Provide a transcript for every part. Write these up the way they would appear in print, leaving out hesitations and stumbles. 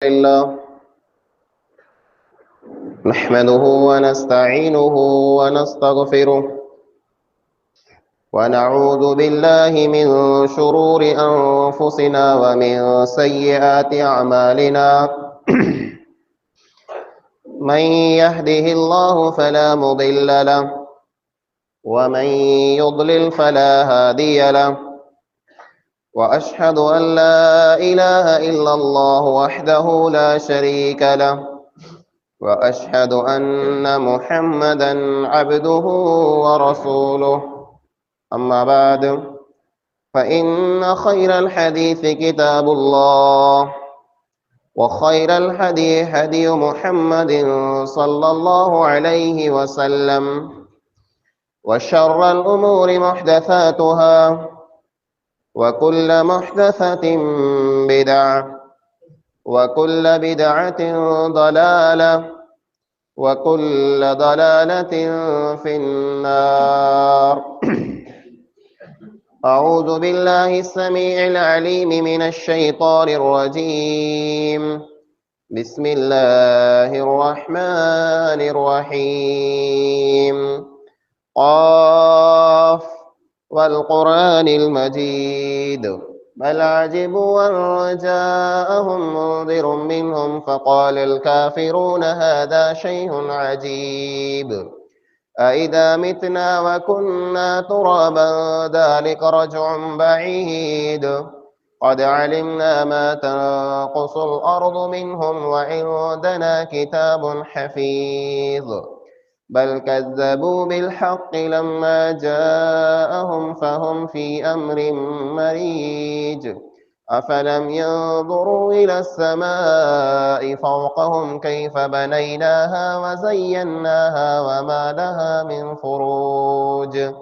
لله نحمده ونستعينه ونستغفره ونعوذ بالله من شرور أنفسنا ومن سيئات أعمالنا من يهده الله فلا مضل له ومن يضلل فلا هادي له وأشهد أن لا إله إلا الله وحده لا شريك له وأشهد أن محمدا عبده ورسوله أما بعد فإن خير الحديث كتاب الله وخير الهدي هدي محمد صلى الله عليه وسلم وشر الأمور محدثاتها وكل محدثة بدعة وكل بدعة ضلالة وكل ضلالة في النار أعوذ بالله السميع العليم من الشيطان الرجيم بسم الله الرحمن الرحيم قاف والقرآن المجيد بل عجبوا أن جاءهم منذر منهم فقال الكافرون هذا شيء عجيب أإذا متنا وكنا ترابا ذلك رجع بعيد قد علمنا ما تنقص الأرض منهم وعندنا كتاب حفيظ بل كذبوا بالحق لما جاءهم فهم في أمر مريج أفلم ينظروا إلى السماء فوقهم كيف بنيناها وزيناها وما لها من فروج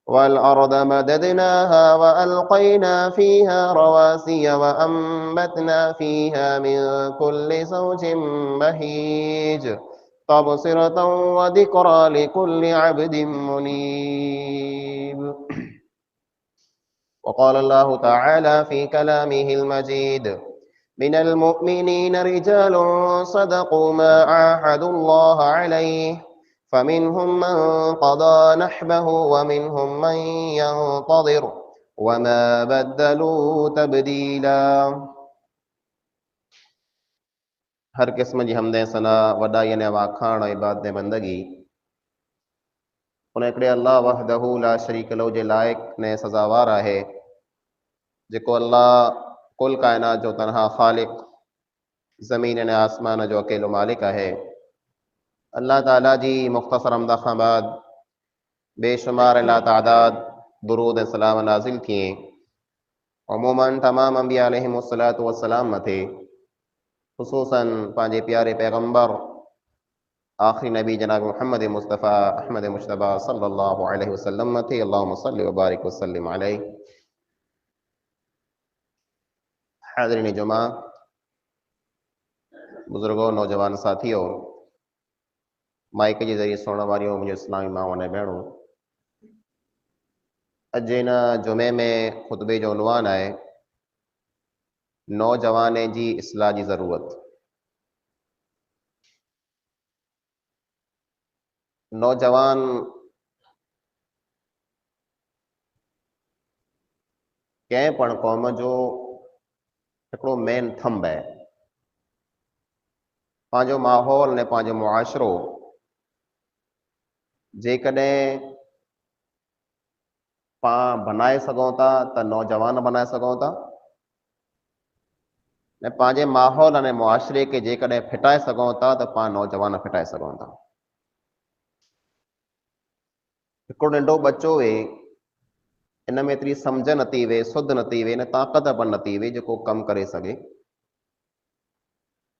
والأرض مددناها وألقينا فيها رواسي وأنبتنا فيها من كل زوج بهيج تبصرة وذكرى لكل عبد منيب. وقال الله تعالى في كلامه المجيد من المؤمنين رجال صدقوا ما عاهدوا الله عليه فمنهم من قضى نحبه ومنهم من ينتظر وما بدلوا تبديلا. हर किस्म जी हमदे सना वॾाई ने वाखाण इबादत बंदगी उन हिकिड़े अल्लाह वहदहू ला शरीक लो जे लाइक़ ने सज़ावार आहे जेको अल्लाह कुल कायनात जो तनहा ख़ालिक ज़मीन ने आसमान जो अकेलो मालिक आहे। अल्लाह ताला जी मुख़्तसर हमदा खां बाद बेशुमार ला तादाद दुरूद ऐं सलाम नाज़िल थिए अमूमन तमाम अंबिया अलैहिमुस्सलातु वस्सलाम मथे ख़ुसूसन पंहिंजे प्यारे पैगंबर आखिरी नबी जनाब मोहम्मद मुस्तफ़ा अहमद मुश्तबा सल्लल्लाहु अलैहि वसल्लम मथे अल्लाहुम्मा सल्लि व बारिक वसल्लिम अलैहि। हाज़रीन जुमा, बुजुर्गों, नौजवान साथियों, माइक के ज़रिए सुनने वारियों मुझे इस्लामी माओ ने भेणों, अॼु हिन जुमे में खुतबे जो उनवान आहे नौजवान जी इस्लाह जी ज़रूरत। नौजवान कंहिं पण क़ौम जो हिकिड़ो मेन थंब आहे। पंहिंजो माहौल ने पंहिंजो मुआशरो जेकॾहिं पाण बनाए सघूं था त नौजवान बनाए सघूं था ऐं पंहिंजे माहौल अने मुआशरे खे जेकॾहिं फिटाए सघूं था त पाण नौजवान फिटाए सघूं था। हिकिड़ो नंढो बच्चो वे इन में एतिरी सम्झ नथी वे, सुध नथी वे, न ताक़त पण नथी वे जेको कमु करे सघे।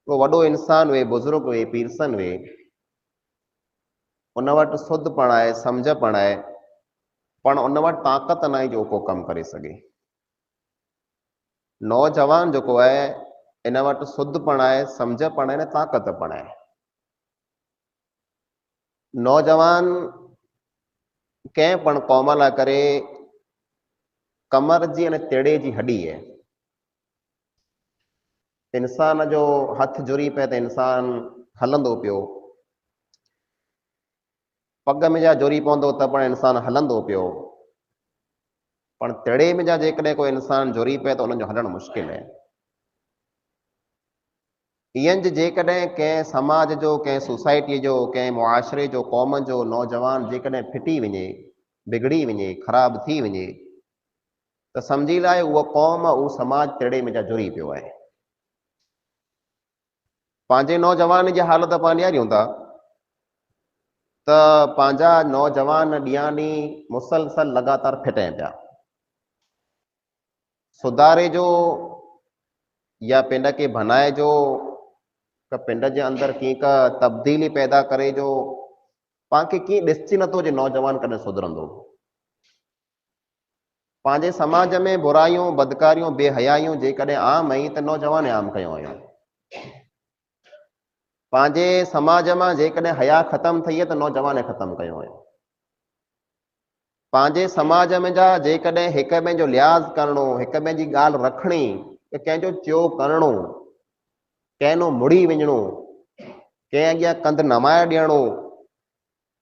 को वॾो इंसान वे, बुज़ुर्ग वे, पीरसन वे, उन वटि सुध पण आहे, सम्झ पण आहे, पण उन वटि ताक़त न आहे जो को कमु करे सघे। नौजवान जेको आहे इन वटि सुध पण आहे, सम्झ पण आहे, ताक़त पण आहे। नौजवान कंहिं पण क़ौम लाइ करे कमर जी अने तेड़े जी हॾी आहे। इंसान जो हथ जुड़ी पे तो इंसान हलंदो पियो, पग में जा जुड़ी पवंदो त पण इंसान हलंदो पियो, पण तिड़े में जा जेकॾहिं कोई इंसान जुड़ी पे तो उनजो हलणु मुश्किल है। ईअं जेकॾहिं कंहिं समाज जो, कंहिं सोसाइटी जो, कंहिं मुआशरे जो, क़ौम जो नौजवान जेकॾहिं फिटी वञे, बिगड़ी वञे, ख़राब थी वञे, त सम्झी लाइ उहा क़ौम, उहो समाज तिड़े में जा जुड़ी पियो आहे। पंहिंजे नौजवान जी हालत पाण ॾियारियूं था त पंहिंजा नौजवान ॾींहं ॾींहुं मुसलसल लगातार फिटनि पिया। सुधारे जो या पिंड खे बनाए जो, त पिंड जे अंदरि कीअं का तब्दीली पैदा करे जो, पाण खे कीअं ॾिसी नथो जे नौजवान कॾहिं सुधरंदो। पंहिंजे समाज में बुराइयूं, बदकारियूं, बेहयाइयूं जेकॾहिं आम आई त नौजवान आम कयूं आहियूं। पंहिंजे समाज मां जेकॾहिं हया ख़तमु थी आहे त नौजवान ख़तमु कयूं आहियूं। पंहिंजे समाज में जा जेकॾहिं हिक ॿिए जो लिहाज़ करणो, हिक ॿिए जी ॻाल्हि रखणी, त कंहिंजो चयो करणो, कंहिं मुड़ी वञणो, कंहिं अॻियां कंधु नमाए ॾियणो,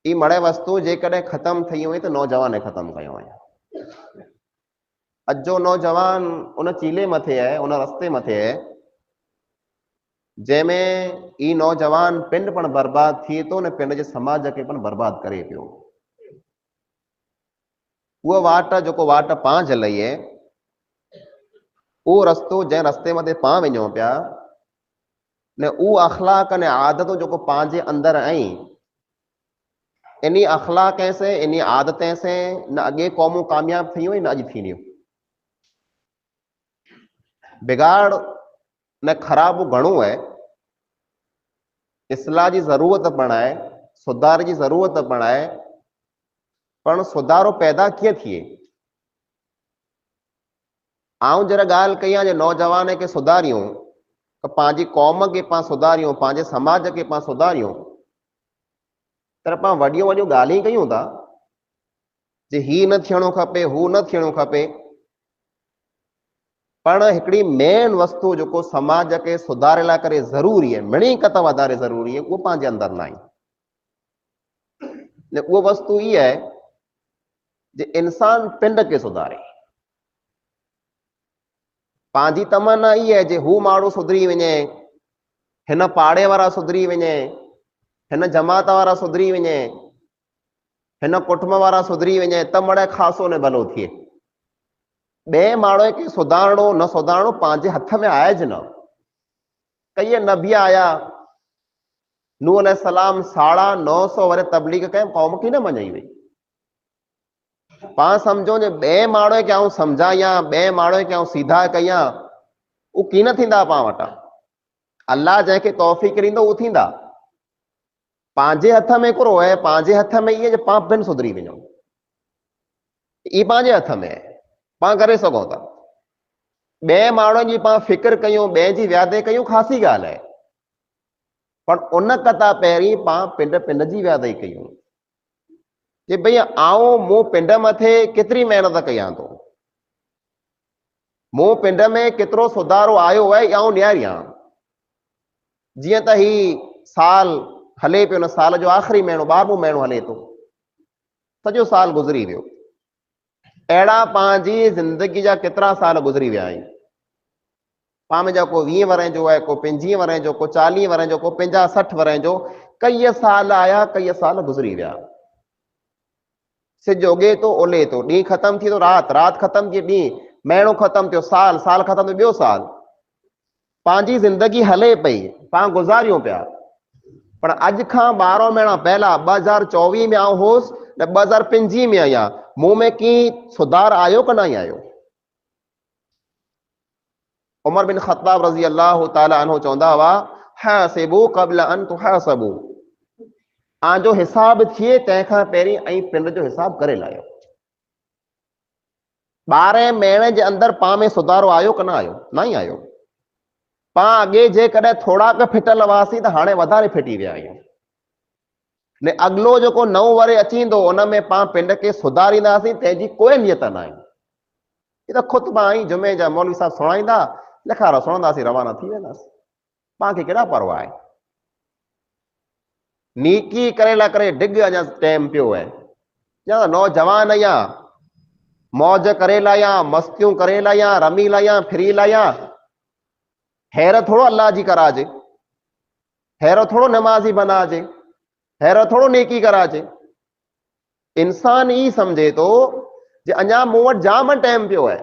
ई मड़े वस्तु जेकॾहिं ख़तमु थी वई त नौजवान ख़तमु कयूं आहियूं। अॼु जो नौजवान उन चीले मथे आहे, उन रस्ते मथे आहे जंहिंमें ई नौजवान पिंड पण बर्बाद थिए थो न पिंड जे समाज खे पण बर्बाद करे पियो। उहा वाट जेको वाट पां झलई आहे, उहो रस्तो जंहिं रस्ते मथे पां वञूं पिया न, उहो अख़लाक ने आदतूं जेको पंहिंजे अंदरि आई, इन अख़लाक से, इन आदतें से न अॻे क़ौमूं कामयाब थियूं न अॼु थींदियूं। बिगाड़ न ख़राब घणो आहे, इस्लाह जी ज़रूरत पण आहे, सुधार जी ज़रूरत पण आहे, पण सुधारो पैदा कीअं थिए। आऊं जरा ॻाल्हि कई आहे जे नौजवान खे सुधारियूं, त पंहिंजी क़ौम खे पाण सुधारियूं, पंहिंजे समाज खे पाण सुधारियूं, त पाण वॾियूं वॾियूं ॻाल्हियूं कयूं था जे ही न थियणो खपे, हू न थियणो खपे, पण हिकिड़ी मेन वस्तु जेको समाज खे सुधारे लाइ करे ज़रूरी आहे, मिणी कत वधारे ज़रूरी आहे, उहो पंहिंजे अंदरि न आहे। उहा वस्तु इहा आहे जे इंसान पिंड खे सुधारे। पंहिंजी तमन्ना इहा आहे जे हू माण्हू सुधरी वञे, हिन पाड़े वारा सुधरी वञे, हिन जमात वारा सुधरी वञे, हिन कुटुंब वारा सुधरी वञे, त मड़े ख़ासो न भलो थिए। ॿिए माण्हू खे सुधारणो न सुधारणो पंहिंजे हथ में आहे ज न। कई नबी आया, नूह अलैहिस्सलाम 950 वरे तबलीग कयऊं, क़ौम खे न मञई वई। पाण सम्झो जे ॿिए माण्हू खे आऊं सम्झायां, ॿिए माण्हू खे आऊं सीधा कयां, उहो कीअं न थींदा पाण वटां। अलाह जंहिंखे तौफ़ीक़ ॾींदो उहो थींदा। पंहिंजे हथ में हिकिड़ो आहे, पंहिंजे हथ में इहे जे पाण पिण सुधरी वञूं, ई पंहिंजे हथ में आहे, पाण करे सघूं था। ॿिए माण्हुनि जी पाण फिक्र कयूं, ॿिए जी व्यादे कयूं, ख़ासी ॻाल्हि आहे, पर उन कथा पहिरीं पाण पिंड जी व्यादे कयूं जे भई आऊं मूं पिंड मथे केतिरी महिनत कयां थो, मूं पिंड में केतिरो सुधारो आयो आहे, आऊं ॾियारियां। जीअं त ही साल हले पियो, न साल जो आख़िरी महीनो 12हों महीनो हले थो, सॼो साल गुज़री वियो। अहिड़ा पंहिंजी ज़िंदगी जा केतिरा साल गुज़री विया आहिनि। पाण में जा को 20 वरे जो आहे, को 25 वरे जो, को 40 वरे जो, को 50-60 वरे जो, कई साल आया, कई साल गुज़री विया। सिज उगे थो, ओले थो, ॾींहुं ख़तमु थी थो, राति ख़तमु थी, ॾींहुं, महीनो ख़तमु थियो, साल ख़तमु थियो, ॿियो साल। पंहिंजी ज़िंदगी हले पई, पाण गुज़ारियूं पिया, पर अॼु खां 12 महीना पहिला 2024 में आऊं होसि न 2025 में आहियां, मूं में की सुधार आयो कि न आयो। उमर बिन ख़त्ताब रज़ी अल्लाह ताला अन्हु चवंदा हुआ, हासिबू क़ब्ल अन तुहासबू, आंजो हिसाब थिए तंहिंखां पहिरीं ऐं पिंड जो हिसाब करे लाहियो। 12 महीने जे अंदरि पाण में सुधारो आयो कि न आयो, न ई आयो। पाण अॻे जेकॾहिं थोरा क फिटल हुआसीं त हाणे वधारे फिटी विया आहियूं। ने अॻिलो जेको नओं वरे अचींदो उन में पाण पिंड खे सुधारींदासीं, तंहिंजी कोई नियत न आहे। ही त ख़ुतबा जुमे जा मौलवी साहब सुणाईंदा, लिखारा सुणंदासीं, रवाना थी वेंदासीं। पाण खे केॾा परवाह आहे। नीकी करे ला करे डिग अञा टाइम पियो आहे, या नौजवान या मौज करे लाया, मस्तियों करे लाया, रमी लाया, फिरी लाया। हैर थोड़ो अल्लाह जी कराजे, हैर थोड़ो नमाजी बनाजे, हैर थोड़ो नेकी कराजे। इंसान ही समझे तो जे अञा मूं वटि जाम टाइम पियो आहे,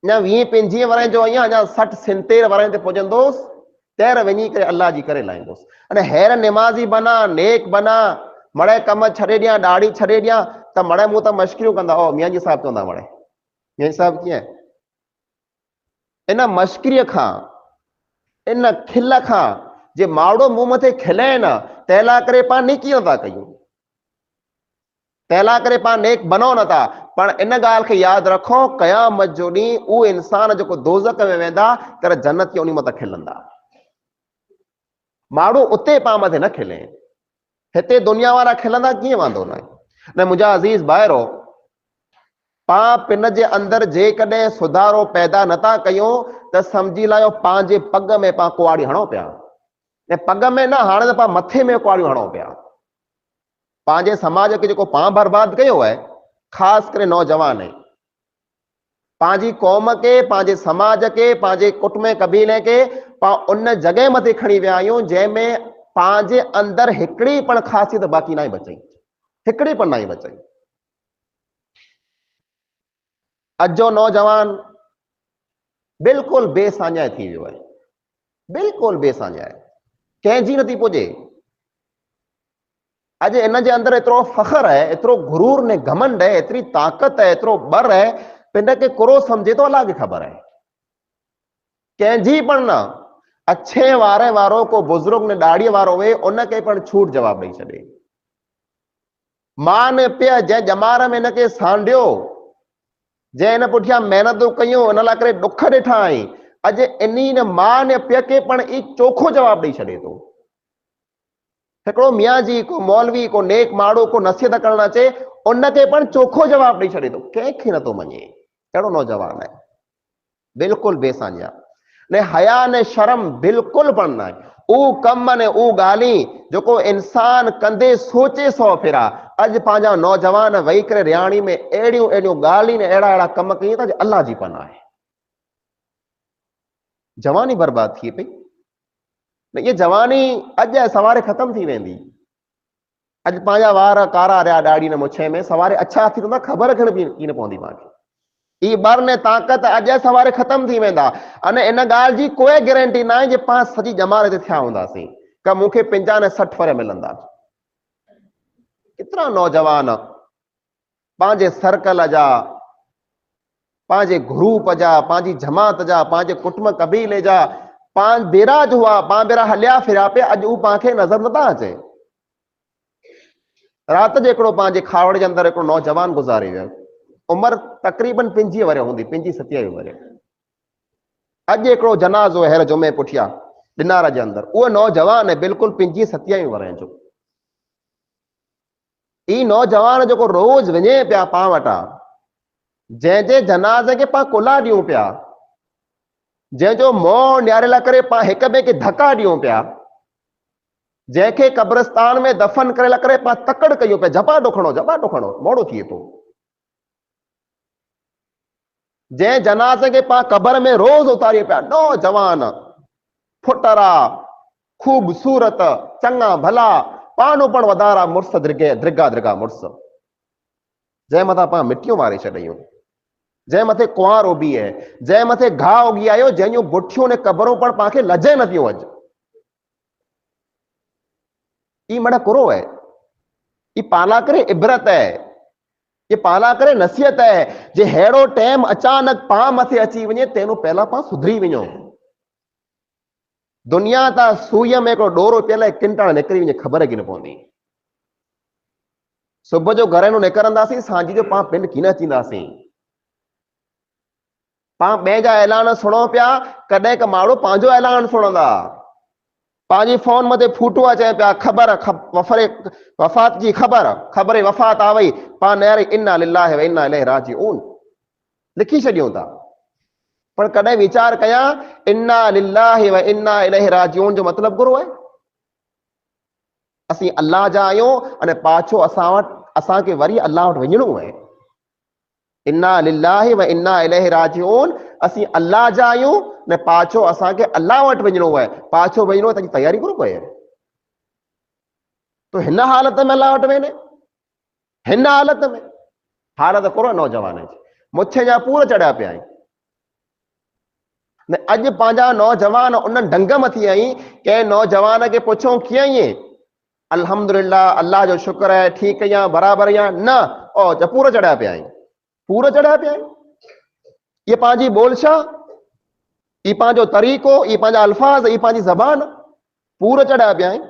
अञा 20-25 वरनि जो आहियां, अञा 60-70 वरनि ते पहुचंदोसि, तैर वञी करे अल्लाह जी करे लाहींदुसि। अने हैर नमाज़ी बना, नेक बना, मड़े कम छॾे ॾियां, ॾाढ़ी छॾे ॾियां, त मड़े मूं त मश्किरियूं कंदा। ओ मियां जी साहब चवंदा, मड़े मियां जी साहब कीअं? इन मश्किरीअ खां, इन खिल खां जे माड़ो मूं मथे खिले न, तैला करे पाण नेकी नथा कयूं, तैला करे पाण नेक बनो नथा। पर इन ॻाल्हि खे यादि रखो, क़यामत जो ॾींहुं उहो इंसान जेको दोज़ख में वेंदा, कर जन्नत खे उन मथां खिलंदा। माण्हू उते पाण मथे न खिले, हिते दुनिया वारा खिलंदा, कीअं वांदो न आहे। न मुंहिंजा अज़ीज़ भाइरो, पाण पिन जे अंदरि जेकॾहिं सुधारो पैदा नथा कयूं त सम्झी लायो पंहिंजे पग में पाण कुआड़ी हणो पिया। ऐं पग में न, हाणे त पाण मथे में कुआड़ियूं हणो पिया। पंहिंजे समाज खे जेको पाण बर्बाद कयो आहे, ख़ासि करे नौजवान, पंहिंजी क़ौम खे, पंहिंजे समाज खे, पंहिंजे कुटुंब कबीले खे पाण उन जॻह मथे खणी विया आहियूं जंहिंमें पंहिंजे अंदरि हिकिड़ी पण ख़ासियत बाक़ी न बचई, हिकिड़ी पण न बचई। अॼु जो नौजवान बिल्कुलु बेसांझा थी वियो आहे, बिल्कुलु बेसांझा आहे, कंहिंजी नथी पुॼे। अॼु इन जे अंदरि एतिरो फ़ख्र है, एतिरो गुरूर ने घमंड है, एतिरी ताक़त है, एतिरो बर है, पिन खे कुरो समझे तो अल्लाह खे ख़बर है। कंहिंजी पण न, अच्छे वारे वारो को बुज़ुर्ग ने ॾाड़ीअ वारो वे, उनखे पण छूट जवाब ॾेई छॾे। मां ने पिया जंहिं ॼमार में हिनखे सांडियो, जंहिं हिन पुठियां महिनतूं कयूं, हिन लाइ करे ॾुख ॾिठा आहीं, अॼु इन्ही न मां ने पिया खे पण ई चोखो जवाब ॾेई छॾे थो। हिकिड़ो मियाँ जी, को मौलवी, को नेक माण्हू, को नसीहत करणु अचे, उनखे पण चोखो जवाब ॾेई छॾे थो, कंहिंखे नथो मञे। कहिड़ो नौजवान आहे, बिल्कुलु बेसांझा, ने हया ने शर्म बिल्कुलु पण न आहे। उहो कम ने उहो ॻाल्हि जेको इंसान कंदे सोचे सौ फिरा। अॼु पंहिंजा नौजवान वेही करे रियाणी में अहिड़ियूं अहिड़ियूं ॻाल्हि ने अहिड़ा अहिड़ा कम कयूं था जो अल्लाह जी पनाह आहे। जवानी बर्बाद थी पई, ये जवानी अॼु ऐं सवारे ख़तम थी वेंदी। अॼु पंहिंजा वार कारा रहिया ॾाढी न मुछे में, सवारे अछा थी वेंदा, ख़बर की न पवंदी पाण खे। ई बर ने ताक़त अॼु सवारे ख़तम थी वेंदा। अने इन ॻाल्हि जी कोई गारंटी न आहे जे पाण सॼी ॼमार ते थिया हूंदासीं का मूंखे 50 ने 60 वर मिलंदा। केतिरा नौजवान पंहिंजे सर्कल जा, पंहिंजे ग्रुप जा, पंहिंजी जमात जा, पंहिंजे कुटुंब कबीले जा पाण बेराज हुआ, पाण बेरा हलिया फिरिया पे, अॼु उहो पाण खे नज़र नथा अचे। राति जो हिकिड़ो पंहिंजे खावड़ जे अंदरि हिकिड़ो नौजवान गुज़ारे वियो, उमिरि तक़रीबन 25 वर हूंदी, 25-27 वर। अॼु हिकिड़ो जनाज़ो हेर जुमे पुठियां दिनार जे अंदरि, उहो नौजवान है बिल्कुलु 25-27 वर जो। ई नौजवान जेको रोज़ वञे पिया पाण वटां, जंहिंजे जनाज़े खे पाण कुला ॾियूं पिया, जंहिंजो मोह न्यारे लाइ करे पाण हिक ॿिए खे धका ॾियूं पिया, जंहिंखे कब्रिस्तान में दफ़न करे लाइ करे पाण तकड़ कयूं पिया, झपाटो खणो मोड़ो थिए थो। जंहिं जनाज़े खे पाण क़बर में रोज़ उतारियूं पिया, नौजवान फुटरा ख़ूबसूरत चङा भला पाणो पण वधारा मुड़ुस दृगा मुड़ुस, जंहिं मथां पाण मिटियूं वारे छॾियूं, जंहिं मथे कुंवार उभी है, जंहिं मथे घाह उगी आयो, जंहिंजूं बुठियूं ने कबरूं पण पाण खे लजे नथियूं। अॼु ई मड़ा कुरो है, ई पाला करे इबरत है, ये पाला करे नसीहत है। जे हेड़ो टाइम अचानक पाण मथे अची वञे, तेनो पहला पाण सुधरी वञो। दुनिया ता सूईअ में हिकिड़ो डोरो पियल किंटण निकिरी वञे, ख़बर की न पवंदी। सुबुह जो घर में निकिरंदासीं, सांझी जो पाण पिंड की न अचींदासीं। पाण ॿिए जा ऐलान सुणो पिया, कॾहिं का माण्हू पंहिंजो ऐलान सुणंदा। पंहिंजी फोन मथे फूटो अचे पिया, ख़बर वफ़ात जी ख़बर वफ़ात आ वई, पाण इन्ना लिल्लाहि व इन्ना इलैहि राजिऊन लिखी छॾियूं था। पर कॾहिं वीचार कया इन्ना लिल्लाहि व इन्ना इलैहि राजिऊन जो मतलब गुरु है असीं अल्लाह जा आहियूं अने पाछो असां वटि असांखे वरी अल्लाह वटि वञिणो आहे। इन्ना लिल्लाहि व इन्ना इलैहि राजिऊन असीं अल्लाह जा आहियूं ने पाछो असांखे अल्लाह वटि वञिणो आहे। पाछो वञिणो आहे त तयारी करो पए तो हिन हालत में अल्लाह वटि वेंदे हिन हालत करो नौजवान जी मुछे जा पूरा चढ़िया पिया आहिनि ने अॼु पंहिंजा नौजवान उन ढंग मथी आई कंहिं नौजवान खे पुछूं कीअं ईअं अल्हम्दुलिल्लाह अल्लाह जो शुक्र है ठीक है या बराबर या न ओ पूरा चढ़िया पिया आहिनि पूरा चढ़िया पिया आहिनि। ये पंहिंजी बोलशा ये पंहिंजो तरीक़ो ये पंहिंजा अल्फाज ये पंहिंजी ज़बान पूरा चढ़िया पिया आहिनि।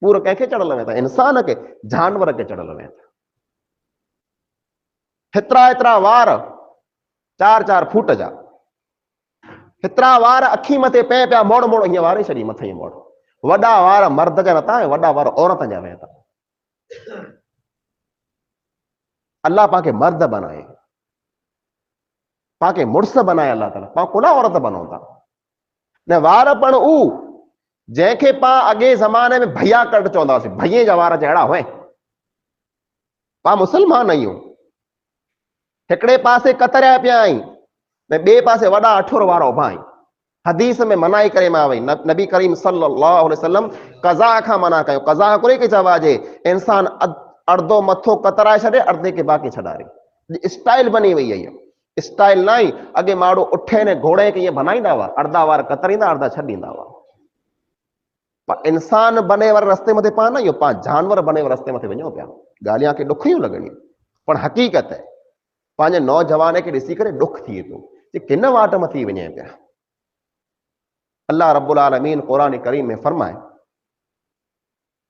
पूरो कंहिंखे चढ़ल वेंदा इंसान के जानवर के चढ़ल वेंदा हेतिरा हेतिरा वार 4-4 फुट जा हेतिरा वार अखी मथे पे पिया मोड़ मोड़ हीअं वारे छॾी मथे मोड़ वॾा वार मर्द जा नथा वॾा वार औरत जा वेंदा। अल्लाह पाके मर्द बनाए पाके मुड़स बनाए अल्लाह ताला पा कोना औरत बनूं था ने वार पण ऊ जंहिंखे पा अॻे ज़माने में भैया कट चवंदासीं भैये जा वार जहिड़ा हुए पा मुसलमान आहियूं हिकिड़े पासे कतरिया पिया आहिनि ने ॿिए पासे वॾा अठोर वारा उभा आहिनि। हदीस में मनाई करे मां वई नबी करीम सल्लल्लाहु अलैहि वसल्लम कज़ा खां मना कयो कज़ा करे के चवाजे इंसान अर्धो मथो कतराए छॾे अर्धे के बाक़ी छॾारे स्टाइल बनी वई आहे स्टाइल न आई अॻे माण्हू उठे ने घोड़े खे ईअं बनाईंदा हुआ अर्धा वार कतरींदा अर्धा छॾींदा हुआ। इंसान बने वारे रस्ते मथे पा न इहो पा जानवर बने वारे रस्ते मथे वञो पिया ॻाल्हियां खे ॾुखियूं लॻणियूं पर हक़ीक़त है पंहिंजे नौजवान खे ॾिसी करे ॾुख थिए थो कि किन वाट मथी वञे पिया। अल्लाह रब्बुल आलमीन क़ुरान करीम में फरमाए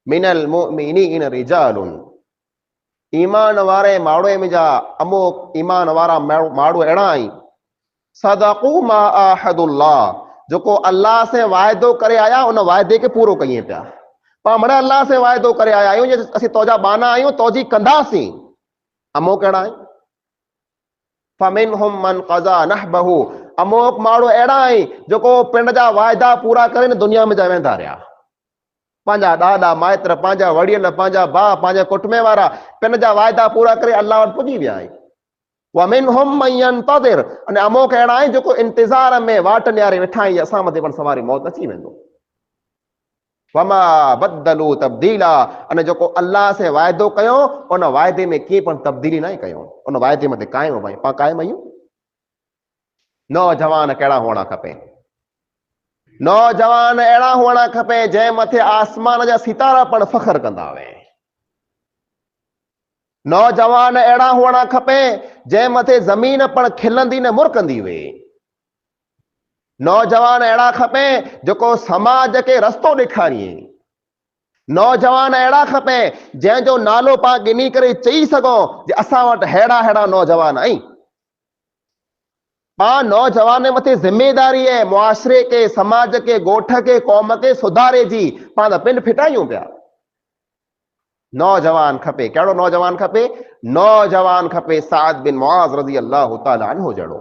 मिनल मुमिनीन रिजालुन ईमान वारे माण्हू में जा अमोक ईमान वारा माण्हू अहिड़ा आहिनि सदक़ू मा आहदुल्लाह जेको अल्लाह से वाइदो करे आया उन वाइदे खे पूरो कयूं पिया। पाण मणे अल्लाह से वाइदो करे आया आहियूं जे असीं तोजा बाना आहियूं तोजी कंदासीं अमोक अहिड़ा आहिनि फमिनहुम मन क़ज़ा नहबहु अमोक माण्हू अहिड़ा आहिनि जेको पिंड जा वाइदा पूरा करे न दुनिया में जा वेंदा रहिया पंहिंजा ॾाॾा माइट पंहिंजा वड़ियल पंहिंजा भाउ पंहिंजे कुटुंब वारा पिंड जा वाइदा पूरा करे अल्लाह वटि पुॼी विया आहिनि। वमिनहुम मन यंतज़िर अने अमोक अहिड़ा आहिनि जेको इंतज़ार में वाट निहारे वेठा आहिनि असां मथे पण सवारी मौत अची वेंदो वमा बदलू तब्दीला अने जेको अल्लाह से वाइदो कयो उन वाइदे में कीअं पण तब्दीली न कयो उन वाइदे मथे कायम भाई पा कायम आहियूं। नौजवान कहिड़ा हुअणा खपे नौजवान अहिड़ा हुअणा खपे जंहिं मथे आसमान जा सितारा पण फ़ख्र कंदा हुए नौजवान अहिड़ा हुअणा खपे जंहिं मथे ज़मीन पण खिलंदी न मुरकंदी हुई नौजवान अहिड़ा खपे जेको समाज खे रस्तो ॾेखारीए नौजवान अहिड़ा खपे जंहिंजो नालो पा गिनी करे चई सघो जे असां वटि अहिड़ा अहिड़ा नौजवान आहिनि। पा नौजवान मथे जिम्मेदारी है मुआशरे के समाज के गोठ के कौम के सुधारे जी पा पिंड फिटायूं पिया। नौजवान खपे कहिड़ो नौजवान खपे साद बिन मुआज़ रज़ी अल्लाह ताला अन्हु जहिड़ो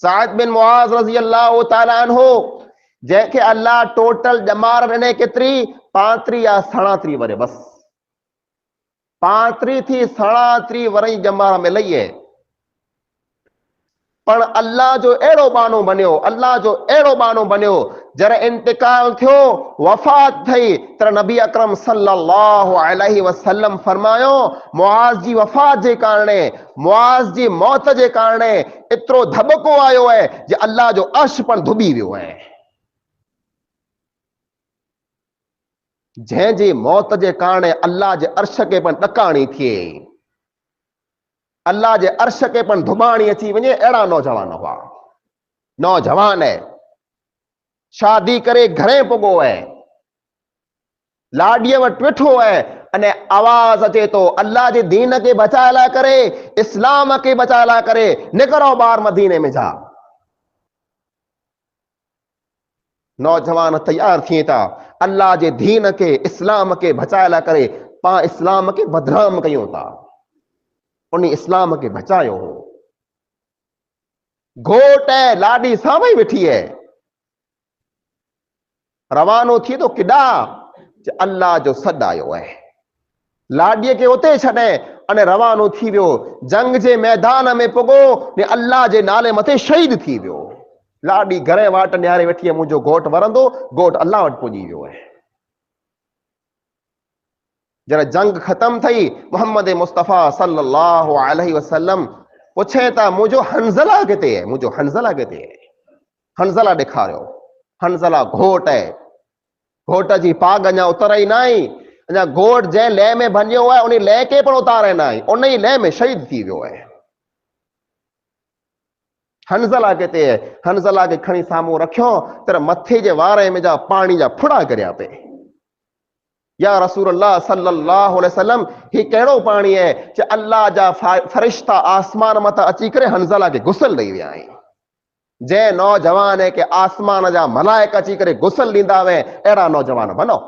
साद बिन मुआज़ रज़ी अल्लाह ताला अन्हु जंहिंखे अल्लाह टोटल ॼमार ॾिने केतिरी 35 या 37 वरे बस 35 थी 37 वरे ॼमार मिलई है पर अल्लाह जो अहिड़ो बानो बनियो जॾहिं इंतकाल थियो वफ़ात थई त नबी अकरम सल्लल्लाहु अलैहि वसल्लम फरमायो मुआज़ जी वफ़ात जे कारणे मुआज़ जी मौत जे कारणे एतिरो धबको आयो है जे अल्लाह जो अर्श पण धुबी वियो है जंहिंजी मौत जे कारणे अल्लाह जे अर्श खे पण ॾकाणी थिए अल्लाह जे अर्श के पण धुबाणी अची वञे अहिड़ा नौजवान हुआ नौजवान है शादी करे घरे पुगो है लाडीअ वटि वेठो है अने आवाज अचे तो अल्लाह जे दीन के बचाए ला करे इस्लाम के बचाए ला करे निकरो बाहर मदीने में जा नौजवान तैयार थिए था अल्लाह जे दीन के इस्लाम के बचाए ला करे पा इस्लाम के बदनाम कयूं था उन इस्लाम के बचायो हो घोट है लाडी साम्हूं वेठी है, रवानो थी तो किॾा अल्लाह जो सॾु आयो है। लाडीअ खे उते छॾे अने रवानो थी वियो, जंग जे मैदान में पुॻो ने अल्लाह जे नाले मथे शहीद थी वियो। लाडी घरे वाट निहारे वेठी है, मुंहिंजो घोट वरंदो, घोट अल्लाह वटि पुॼी वियो है। जॾहिं जंग ख़तम थई, मोहम्मद मुस्तफ़ा सल्लल्लाहु अलैहि वसल्लम पुछे था मुंहिंजो हंज़ला किथे है, मुंहिंजो हंज़ला किथे है। हंज़ला ॾेखारियो। हंज़ला घोट है, घोट जी पाग अञा उतरई न आई, अञा घोट जंहिं लय में भञियो आहे उन लय खे पण उतारे न आई, उन ई लय में शहीद थी वियो है। हंज़ला किथे है? हंज़ला खे खणी साम्हूं रखियो त मथे जे वारे में जा पाणी जा फुड़ा किरिया पे। या रसूलुल्लाह सल्लल्लाहु अलैहि वसल्लम, ही कहिड़ो पाणी है कि अल्लाह जा फरिश्ता आसमान मथा अची करे हंज़ला खे गुसल ॾेई विया आहिनि। जंहिं नौजवान है कि आसमान जा मलाइक अची करे गुसल ॾींदा हुए, अहिड़ा नौजवान बनो।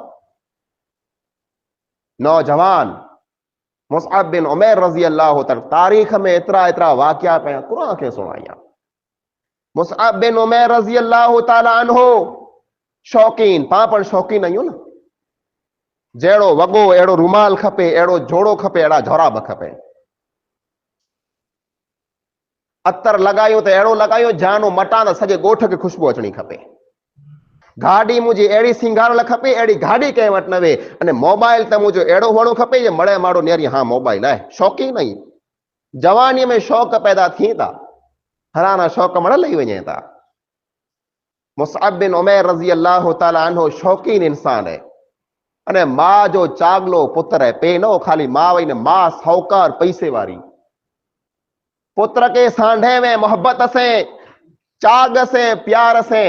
नौजवान मुसअब बिन उमैर रज़ी अल्लाह ताला, तारीख़ में एतिरा एतिरा वाक़िया पिया क़ुरान खे सुणाया। मुसअब बिन उमैर रज़ी अल्लाह ताला अन्हु शौक़ीन, पाण पण शौक़ीन आहियूं न। जहिड़ो वॻो अहिड़ो रुमाल खपे, अहिड़ो जोड़ो खपे, अहिड़ा जोराब खपे। अतर लॻायूं त अहिड़ो लॻायूं जानो मटां त सॼे ॻोठ खे ख़ुशबू अचणी खपे। गाॾी मुंहिंजी अहिड़ी सिंगारण खपे, अहिड़ी गाॾी कंहिं वटि न वे। अने मोबाइल त मुंहिंजो अहिड़ो हुअणो खपे जे मड़े माड़ो नेरी हा मोबाइल आहे। शौक़ीन आहियूं, जवानीअ में शौक़ पैदा थिए था, हराना शौक़ मड़ लही वञे था। मुसअब बिन उमैर रज़ी अल्लाह ताला अन्हु शौक़ीन इंसान है। अने मां जो चागलो पुत्र है, पे न खाली मां वही न, मां साहूकार पैसे वारी। पुत्र के सांढे में मोहब्बत से, चाग से, प्यार से।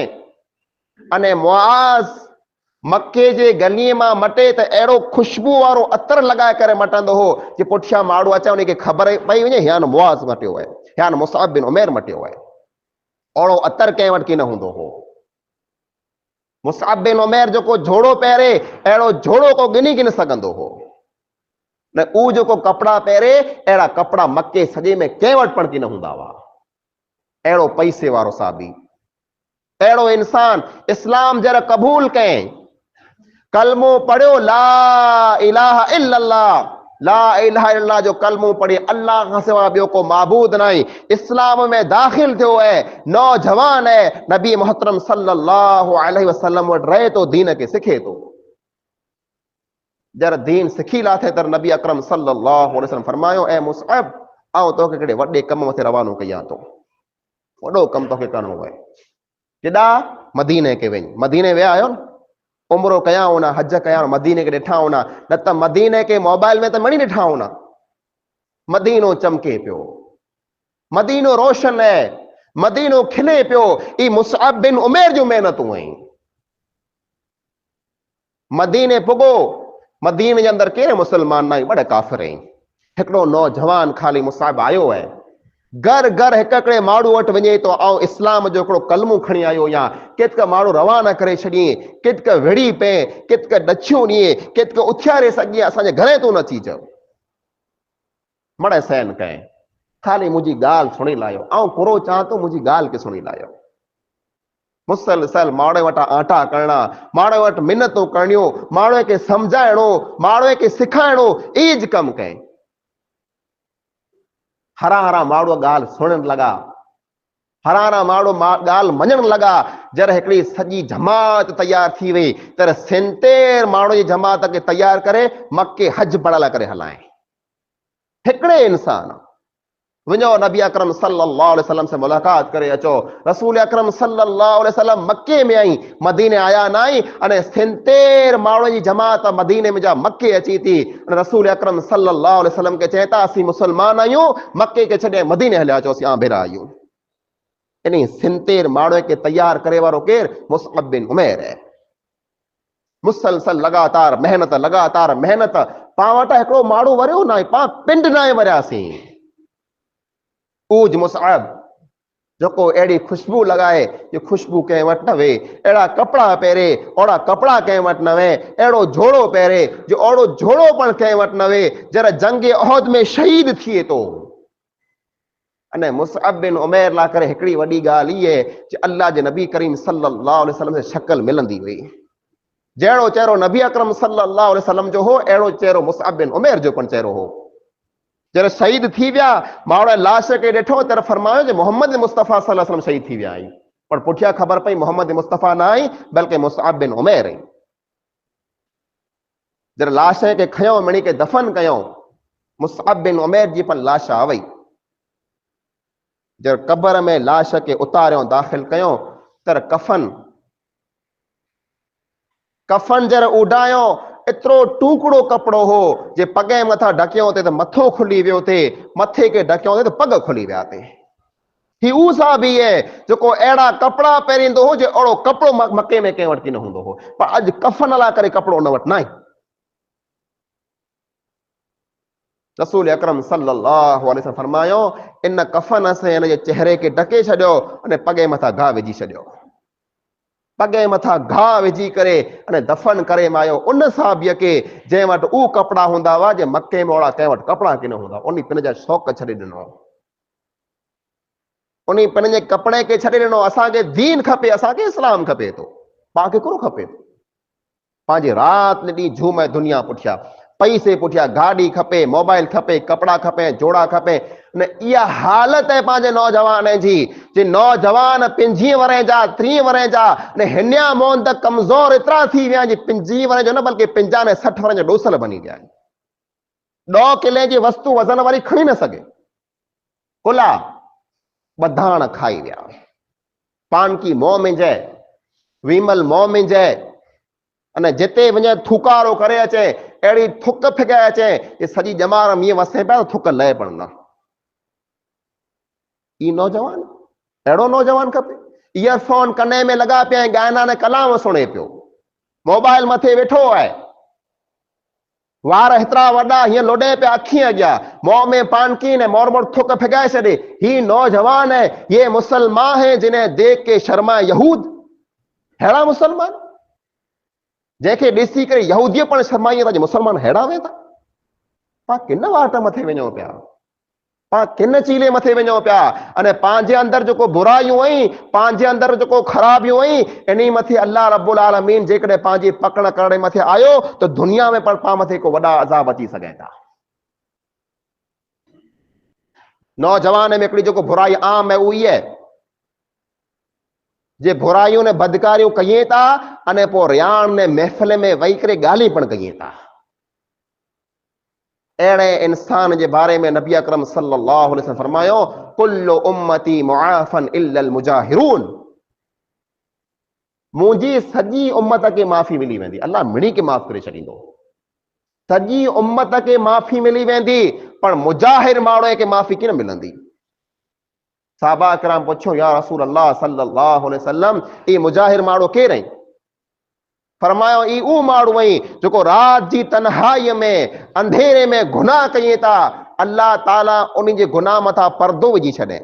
अने मुआज़ मक्के जे गलीअ मां मटे त अहिड़ो ख़ुशबू वारो अतर लॻाए करे मटंदो हो कि पुठियां माण्हू अचे उनखे ख़बर पई वञे ह्यान मुआज़ मटियो आहे, ह्यान मुसअब बिन उमैर मटियो आहे। ओड़ो अतर कंहिं वटि न हूंदो हो। मुसअब बिन उमैर जेको जोड़ो पहिरे, अहिड़ो जोड़ो को गिनी गिन सघंदो हो न। ऊ जेको कपिड़ा पहिरे, अहिड़ा कपिड़ा मके सॼे में कंहिं वटि पण न हूंदा हुआ। अहिड़ो पैसे वारो साबी, अहिड़ो इंसान इस्लाम जर क़बूल कयईं, कलमो पढ़ियो ला इलाहा इल्लल्लाह, ला इलाहा इल्लल्लाह जो कलमो पढ़ी अल्लाह खां सिवा ॿियो को माबूद न आहे, इस्लाम में दाख़िल थियो है, नौजवान है, नबी मोहतरम सल्लल्लाहु अलैहि वसल्लम वटि रहे तो, दीन खे सिखे थो। जर दीन सिखी लाथे त नबी अकरम सल्लल्लाहु अलैहि वसल्लम फरमायो, ए मुसअब आउं तोखे हिकिड़े वॾे कम मथे रवानो कयां थो, वॾो कमु तोखे करणो आहे। केॾा? मदीने खे वञ। मदीने विया आहियो न, उमरो कया होना, हज कया, मदीने के ॾिठा होना, न त मदीने के मोबाइल में त मणी ॾिठा होना। मदीनो चमके पियो, मदीनो रोशन है, मदीनो खिले पियो। ई मुसअब बिन उमैर जो महिनतूं आहिनि। मदीने पुॻो, मदीने जे अंदरि केरु मुस्लमान न आहिनि, बड़े काफ़िर आहिनि। हिकिड़ो नौजवान खाली मुसअब आयो है, घर घर हिक हिकिड़े माण्हू वटि वञे तो, ऐं इस्लाम जो हिकिड़ो कलमो खणी आयो, या केतिक माण्हू रवाना करे छॾियईं, केतिक विड़ी पे, केतिक ॾछियूं ॾिए, केतिक उथियारे सघे, असांजे घरे तूं न अची चओ, मड़े सहन कए, खाली मुंहिंजी ॻाल्हि सुणी लायो। ऐं पूरो चां तो मुंहिंजी ॻाल्हि खे सुणी लायो। मुसलसल माण्हू वटां आटा करणा, माण्हू वटि मिनतूं करणियूं, माण्हूअ खे सम्झाइणो, माण्हूअ खे सिखाइणो, ईज कमु कए। हरा हरा माण्हू ॻाल्हि सुणण लॻा, हरा हरा माण्हू ॻाल्हि मञण लॻा। जर हिकिड़ी सॼी जमात तयार थी वई, तर 70 माण्हू जी जमात खे तयार करे मके हज पढ़ण लाइ करे हलाए। हिकिड़े इंसान वञो नबी अकरम सल्लल्लाहु अलैहि वसल्लम से मुलाकात करे अचो। रसूल अकरम सल्लल्लाहु अलैहि वसल्लम मके में आई, मदीने आया न आई। अने 70 माण्हू जी जमात मदीने में जा मके अची थी। रसूल अकरम सल्लल्लाहु अलैहि वसल्लम के चए था, असीं मुसलमान आहियूं, मके के छॾे मदीने हलिया अचो, असीं भेरा आहियूं। इन 70 माण्हू खे तैयार करे वारो केरु? मुसअब बिन उमैर है। मुसलसल लगातार मेहनत। पाण वटि हिकिड़ो माण्हू वरियो न आहे, पाण पिंड न आहे वरियासीं। ऊज मुसअब जेको अहिड़ी खुशबू लगाए जो खुशबू कंहिं वटि न वे, अहिड़ा कपिड़ा पहिरे ओड़ा कपिड़ा कंहिं वटि न वे, अहिड़ो जोड़ो पहिरे जो ओड़ो जोड़ो पण कंहिं वटि न वे। जरा जंग उहद में शहीद थिए थो, अने मुसअब बिन उमैर ला करे हिकिड़ी वॾी ॻाल्हि इहे अल्लाह जे नबी करीम सल्लल्लाहु अलैहि वसल्लम से शक्ल मिलंदी हुई। जहिड़ो चेहरो नबी अकरम सल्लल्लाहु अलैहि वसल्लम जो हो अहिड़ो चेहरो मुसअब बिन उमैर जो पण चेहरो हो। जॾहिं शहीद थी विया माण्हू लाश खे ॾिठो त फरमायो जे मोहम्मद मुस्तफ़ा सल्लल्लाहु अलैहि वसल्लम शहीद थी विया आहिनि, पर पुठियां ख़बर पई मोहम्मद मुस्तफ़ा न आई बल्कि मुसअब बिन उमैर आई। जॾहिं लाश खे खयो मिणी खे दफ़न कयो मुसअब बिन उमैर जी पण लाश आ वई। जब कब्र में लाश के उतारियो दाखिल कयो तर कफन जर उडायो एतिरो टुकड़ो कपिड़ो हो जे पगे मथा ढकियो ते मथो खुली वियो थे, मथे के ढकियो ते पग खुली विया थे। ही ऊ साहबी है जो अहिड़ा कपिड़ा पहिरींदो हो जे अहिड़ो कपिड़ो मके में कंहिं वटि न हूंदो हो, पर अॼु कफन ला करे कपिड़ो उन वटि न आहे। रसूल अकरम सल्लल्लाहु अलैहि वसल्लम फरमायो इन कफन से इन जे चेहरे के ढके छॾियो अने पगे मथा घा विझी छॾियो। पगे मथा घा विझी करे अने दफन करे मायो उन साहबीअ के जंहिं वटि ऊ कपिड़ा हूंदा हुआ जे मके में ओड़ा कंहिं वटि कपिड़ा की न हूंदा, उन पिन जा शौक़ छॾे ॾिनो, उन पंहिंजे कपिड़े खे छॾे ॾिनो। असांखे दीन खपे, असांखे इस्लाम खपे थो, पाण कहिड़ो खपे थो पंहिंजी राति ॾींहुं झूम दुनिया पुठियां, पैसे पुठियां, गाॾी खपे, मोबाइल खपे, कपिड़ा खपे, जोड़ा खपे। न इहा हालत है पंहिंजे नौजवान जी जे नौजवान 25 वरे जा 30 वरे जा ने हिनिया मोहन त कमज़ोर एतिरा थी विया जी 25 वरे जो न बल्कि 50 ने 60 वरे जो डोसल बनी विया। 2 किले जी वस्तु वज़न वारी खणी न सघे, कुला बधाण खाई विया, पानकी मोह में जय, विमल मोह में जय, अने जिते वञे थुकारो करे अचे, अहिड़ी थुक फिकाए अचे कि सॼी ॼमार मींहं वसे पिया थुक लहे पण न। ई नौजवान, अहिड़ो नौजवान खपे। ईयरफोन कने में लगा पिया ऐं गाना ने कलाम सुणे पियो, मोबाइल मथे वेठो आहे, वार हेतिरा वॾा हीअं लोॾे पिया अखियूं अॻियां, मुंह में पानकी ने मोड़ मोड़ थुक फिकाए छॾे। ही नौजवान है, ये मुसलमान है जिन्हें देख के शर्मा यहूद। अहिड़ा मुसलमान जंहिंखे ॾिसी करे यहूदीअ पण शर्माई था, मुसलमान हेड़ा वेंदा। पाण किन वाट मथे वञूं पिया, पाण किन चीले मथे वञूं पिया, अने पंहिंजे अंदरि जेको बुरायूं आई, पंहिंजे अंदरि जेको ख़राबियूं आई, इन मथे अल्लाह रब्बुल आलमीन जेकॾहिं पंहिंजी पकड़ करण मथे आयो त दुनिया में पण पाण मथे को वॾा अज़ाब अची सघनि था। नौजवान में हिकिड़ी जेको बुराई आम है उही है जे बुराइयूं ने बदकारियूं कयूं था अने पोइ रियान ने महफ़िल में वेही करे ॻाल्हियूं पण कयूं था। अहिड़े इंसान जे बारे में नबी अकरम सल्लल्लाहु अलैहि वसल्लम फरमायो कुल्लु उम्मती मुआफन इल्लल मुजाहिरून, मुंहिंजी सॼी उम्मत खे माफ़ी मिली वेंदी, अल्लाह मिणी खे माफ़ करे छॾींदो। सॼी उम्मत खे माफ़ी मिली वेंदी, पर मुजाहिर माण्हू खे माफ़ी कीन मिलंदी। साहबा कराम पुछो या रसूल अल्लाह सल्लल्लाहु अलैहि वसल्लम ई मुजाहिर माण्हू केरु आहिनि? फरमायो ई ऊ माण्हू आहिनि जेको राति जी तन्हाईअ में अंधेरे में गुनाह कयूं था, अल्लाह ताला उन जे गुनाह मथा पर्दो विझी छॾे,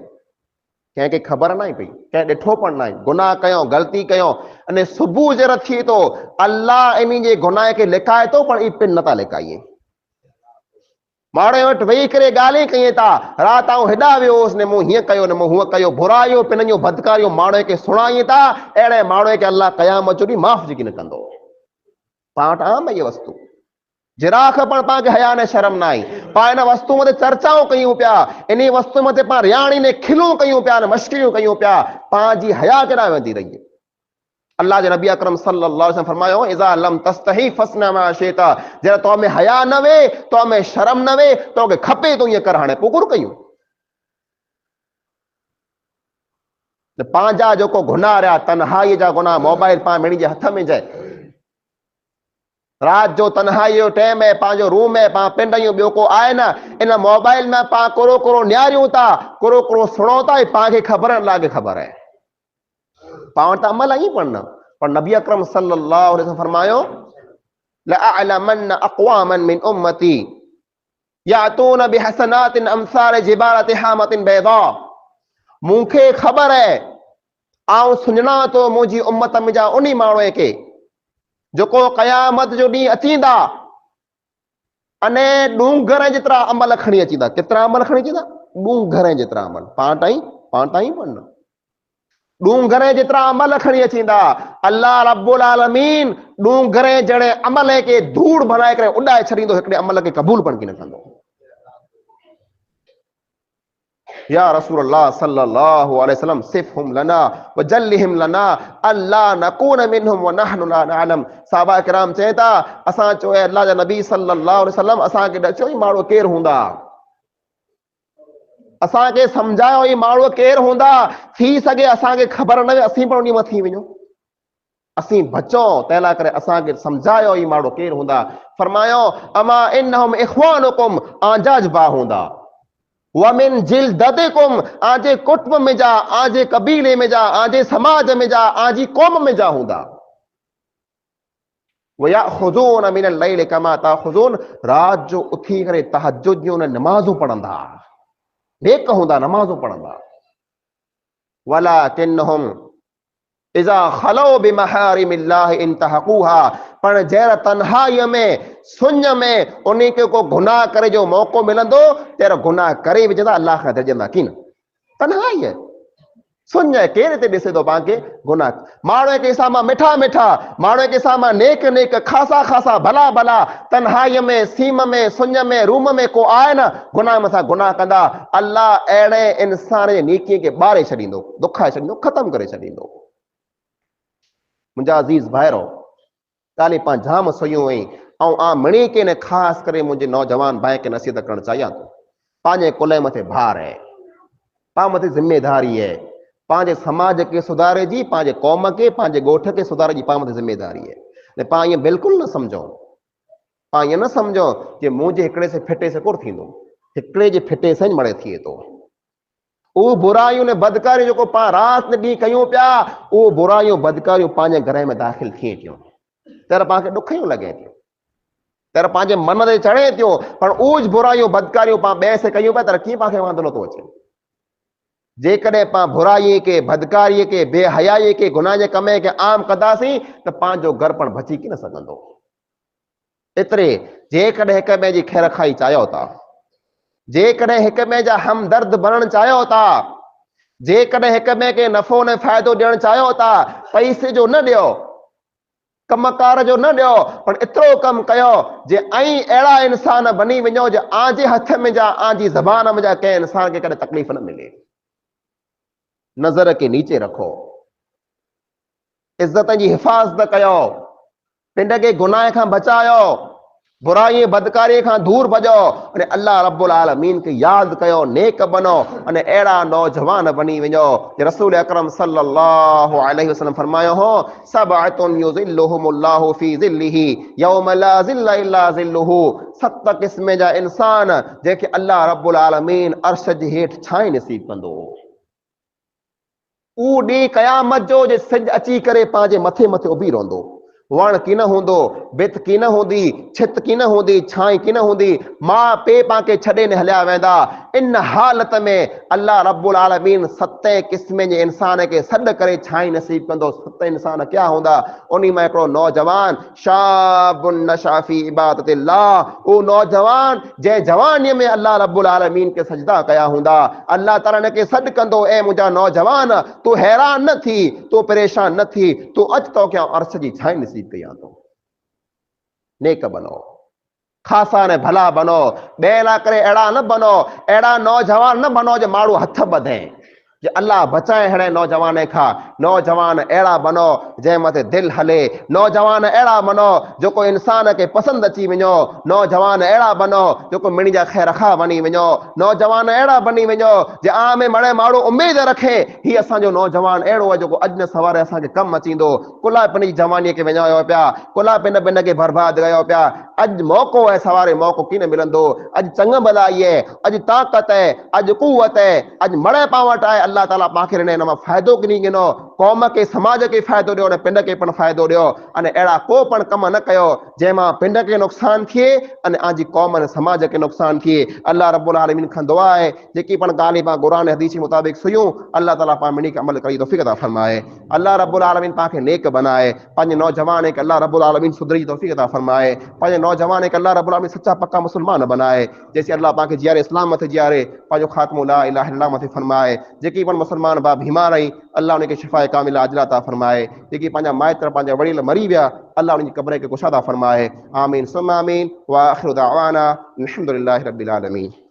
कंहिंखे ख़बर न आहे पई, कंहिं ॾिठो पण न आहे, गुनाह कयो, ग़लती कयो, अने सुबुह जर थिए थो अल्लाह इन जे गुनाह खे लिकाए थो, पर ई पिन नथा लिकाइए। माण्हू वटि वेही करे ॻाल्हियूं कयूं था, राति आऊं हेॾा वियोसि ने मूं हीअं कयो न मूं हूअं कयो, बुराइयूं पिन जूं बदकारियूं माण्हू खे सुणायूं था, अहिड़े माण्हू खे अल्लाह क़यामत जो ॾींहुं माफ़ जेकी न कंदो। पाण वटि आम आहे इहा वस्तु, जिराख पण पाण खे हया ने शर्म न आई, पाण इन वस्तु मथे चर्चाऊं कयूं पिया, इन वस्तु मथे पाण रियाणी ने खिलूं कयूं पिया, मश्किरियूं कयूं पिया, पंहिंजी हया केॾा वेंदी रही। अल्लाह जे नबी अकरम सल्लल्लाहु अलैहि वसल्लम फरमायो इज़ा लम तस्तही फस्ना मा शैता, जॾहिं तो में हया न वे, तो में शर्म न वे, तोखे खपे तो ईअं कर, हाणे पुकुर कयूं न। पंहिंजा जेको गुनाह रहिया तन्हाई जा गुनाह, मोबाइल पाण मिणी जे हथ में जाए, रात जो तन्हाई जो टाइम है, पंहिंजो रूम है, पाण पिंड आहियूं, ॿियो को आहे न, इन मोबाइल में पाण कोरो कोरो न्यारियूं था, कोरो कोरो सुणो था, पाण खे ख़बर अल्लाह खे ख़बर है, पाण वटि अमल आई पण न। पर नबी अकरम सल्लल्लाहु अलैहि वसल्लम फरमायो लअअलमन अक़वामन मिन उम्मती यातून बिहसनातिन अमसाल जिबालति हामतिन बैदा, मूंखे ख़बर है, आऊं सुञणा तो मुंहिंजी उम्मत में जा उन माण्हू खे जेको क़यामत जो ॾींहुं अचींदा अने डूंगर जेतिरा अमल खणी अचींदा। केतिरा अमल खणी अचींदा? ॾूंघरे जेतिरा अमल पाण ताईं पढ़ना ॾूंघरे जेतिरा अमल खणी अचींदा अल्लाह रब्बुल आलमीन ॾूंघरे जहिड़े अमल खे धूड़ बनाए करे उॾाए छॾींदो हिकिड़े अमल खे क़बूल पण की न कंदो या रसूल अल्लाह सल्लल्लाहु अलैहि वसल्लम सिफहुम लना वजल्लिहिम लना अल्ला नकून मिनहुम व नहनु ला नअलम सहाबा किराम चए था असां चयो अल्लाह जा नबी सल्लल्लाहु अलैहि वसल्लम असांखे ॾचो ई माण्हू केरु हूंदा असांखे सम्झायो ई माण्हू केरु हूंदा थी सघे असांखे ख़बर न हुजे असीं पण उन में थी वञूं असीं बचूं तंहिं लाइ करे असांखे सम्झायो ई माण्हू केरु हूंदा फरमायो अमा इन्नहुम इख्वानुकुम आजाज बा हूंदा वमिन जिल्दतिकुम आजे कुटुंब में जा आजे कबीले में जा आजे समाज में जा आजी कौम में जा हूंदा वयाखुज़ून मिनल लैल कमा ताखुज़ून रात जो उथी करे तहज्जुद जूं नमाज़ूं पढ़ंदा नेक हूंदा नमाज़ूं पढ़ंदा वलाकिन्नहुम इज़ा खलो बिमहारिमिल्लाह इंतहकूहा पर जहिड़ा तन्हाईअ में सुञ में उन्हीं खे को गुनाह करे जो मौक़ो मिलंदो तहिड़ो गुनाह करे विझंदा अल्लाह खां डिॼंदा की न तन्हाई सुञ केरु हिते ॾिसे थो पाण खे गुनाह माण्हू के साम्हूं मिठा मिठा माण्हू के साम्हूं नेक नेक खासा खासा भला भला तन्हाईअ में सीम में सुञ में रूम में को आहे न गुनाह मथां गुनाह कंदा अल्लाह अहिड़े इंसान जे नेकीअ खे ॿारे छॾींदो दुखाए छॾींदो ख़तमु करे छॾींदो मुंहिंजा अज़ीज़ भाइरो ॻाल्हि पाण जाम सयूं हुई ऐं आ मणी के ने ख़ासि करे मुंहिंजे नौजवान भाई खे नसीहत करणु चाहियां थो पंहिंजे कुल मथे भार आहे पाण मथे ज़िमेदारी आहे पंहिंजे समाज खे सुधारे जी पंहिंजे क़ौम खे पंहिंजे ॻोठ खे सुधारे जी पाण मथे ज़िमेदारी आहे पाण ईअं बिल्कुलु न सम्झो पाण ईअं न सम्झो कि मुंहिंजे हिकिड़े से फिटे से कोन थींदो हिकिड़े जे फिटे सां ई मड़े थिए थो उहो बुरायूं ने बदकारियूं जेको पाण राति ॾींहुं कयूं पिया उहो बुरायूं बदकारियूं पंहिंजे घर में दाख़िल थिए थियूं तर पाण खे ॾुखियूं लॻे थियूं तर पंहिंजे मन ते चढ़े थियूं पर उहे बुरायूं बदकारियूं पाण ॿिए से कयूं पिया तर कीअं पाण खे वांदो नथो अचे जेकॾहिं पाण बुराईअ खे बदकारीअ खे बेहयाईअ खे गुनाह जे कम खे आम कंदासीं त पंहिंजो घर पण बची की न सघंदो एतिरे जेकॾहिं हिक ॿिए जी ख़ैर खाई चाहियो था जेकॾहिं हिक ॿिए जा हमदर्द बणणु चाहियो था जेकॾहिं हिक ॿिए खे नफ़ो न फ़ाइदो ॾियणु चाहियो था पैसे जो न ॾियो कमकार जो न ॾियो पर एतिरो कमु कयो जे ऐं अहिड़ा इंसान बनी वञो जे आजे हथ में जा आजी ज़बान में जा कंहिं इंसान खे कॾहिं तकलीफ़ न मिले नज़र खे नीचे रखो इज़त जी हिफ़ाज़त कयो पिंड खे गुनाह खां बचायो बुराई बदकारी खां दूर भॼो अने अल्लाह रब्बुल आलमीन खे यादि कयो नेक बनो अने अहिड़ा नौजवान बनी वञो रसूल अकरम सल्लल्लाहु अलैहि वसल्लम फरमायो हो सबअतुन युज़िल्लुहुमुल्लाहु फी ज़िल्लिही यौम ला ज़िल्ला इल्ला ज़िल्लुहु 7 क़िस्म जा इंसान जेके अल्लाह रब्बुल आलमीन अर्श जे हेठि छांइ नसीब कंदो उहो ॾींहुं क़यामत जो जे सिज अची करे पंहिंजे मथे मथे उभी रहंदो वण की न हूंदो भित की न हूंदी छित की न हूंदी छाई की न हूंदी मां पे पाके छॾे ने हलिया वेंदा इन हालत में अल्लाह रब्बुल आलमीन 7 क़िस्म जे इंसान खे सॾ करे छाई नसीब कंदो 7 इंसान क्या हूंदा उन्हीं में हिकिड़ो नौजवान शाबुन नशा फी इबादतिल्लाह उहो नौजवान जंहिं जवानीअ में अल्लाह रब्बुल आलमीन खे सजदा कया हूंदा अल्लाह ताला हिन खे सॾ कंदो ऐं मुंहिंजा नौजवान तूं हैरान न थी तूं परेशान न थी तूं अच तोखे अर्श जी छाई नसीब कयां थो नेक बनो खासा ने भला बनो ॿिए लाइ करे अहिड़ा न बनो अहिड़ा नौजवान न बनो जो माण्हू हथ ॿधे जे अल्लाह बचाए अहिड़े नौजवान खां नौजवान अहिड़ा बनो जंहिं मथे दिलि हले नौजवान अहिड़ा बनो जेको इंसान खे पसंदि अची वञो नौजवान अहिड़ा बनो जेको मिणी जा ख़ैर खा बनी वञो नौजवान अहिड़ा बनी वञो जे आम मड़े माण्हू उमेद रखे हीउ असांजो नौजवान अहिड़ो आहे जेको अॼु न सवारे असांखे कमु अचींदो कुला पिन जी जवानीअ खे विञायो पिया कुला पिन पिन खे बर्बाद कयो पिया अॼु मौक़ो आहे सवारे मौक़ो कीन मिलंदो अॼु चङ भलाई आहे अॼु ताक़त आहे अॼु कुवत आहे अॼु मड़े पां वटि आहे अल्लाह ताला पाखे ॾिने हिन मां फ़ाइदो किनी गिनो क़ौम खे समाज खे फ़ाइदो ॾियो ऐं पिंड खे पिणु फ़ाइदो ॾियो अने अहिड़ा को पिणु कम न कयो जंहिंमां पिंड खे नुक़सानु थिए अने आंजी क़ौम ऐं समाज खे नुक़सानु थिए। अल्लाह रब्बुल आलमीन खां दुआ आहे जेकी पिणु ॻाल्हि पाण क़ुरान हदीस जे मुताबिक़ सुयूं अल्लाह ताला पाण मिनी खे अमल करी तौफ़ीक़ अता फरमाए। अल्लाह रब्बुल आलमीन पाण खे नेक बनाए, पंहिंजे नौजवान खे अल्लाह रब्बुल आलमीन सुधरी तौफ़ीक़ अता फरमाए, पंहिंजे नौजवान खे अल्लाह रब्बुल आलमीन सच्चा पक्का मुसलमान बनाए, जैसे अल्लाह पाक के जियारे इस्लाम मथे जियारे पंहिंजो ख़ात्मो ला इलाहा इल्लल्लाह मथे फरमाए। जेकी पण मुसलमान भाउ बीमार आई अल्लाह उनखे शिफ़ाए कामिला अजला अता फरमाए। जेकी पंहिंजा माइट पंहिंजा वडील मरी विया अल्लाह उनजी क़ब्र खे कुशादा फरमाए। आमीन सुम्मा आमीन व आख़िरु दावाना अल्हम्दुलिल्लाहि रब्बिल आलमीन।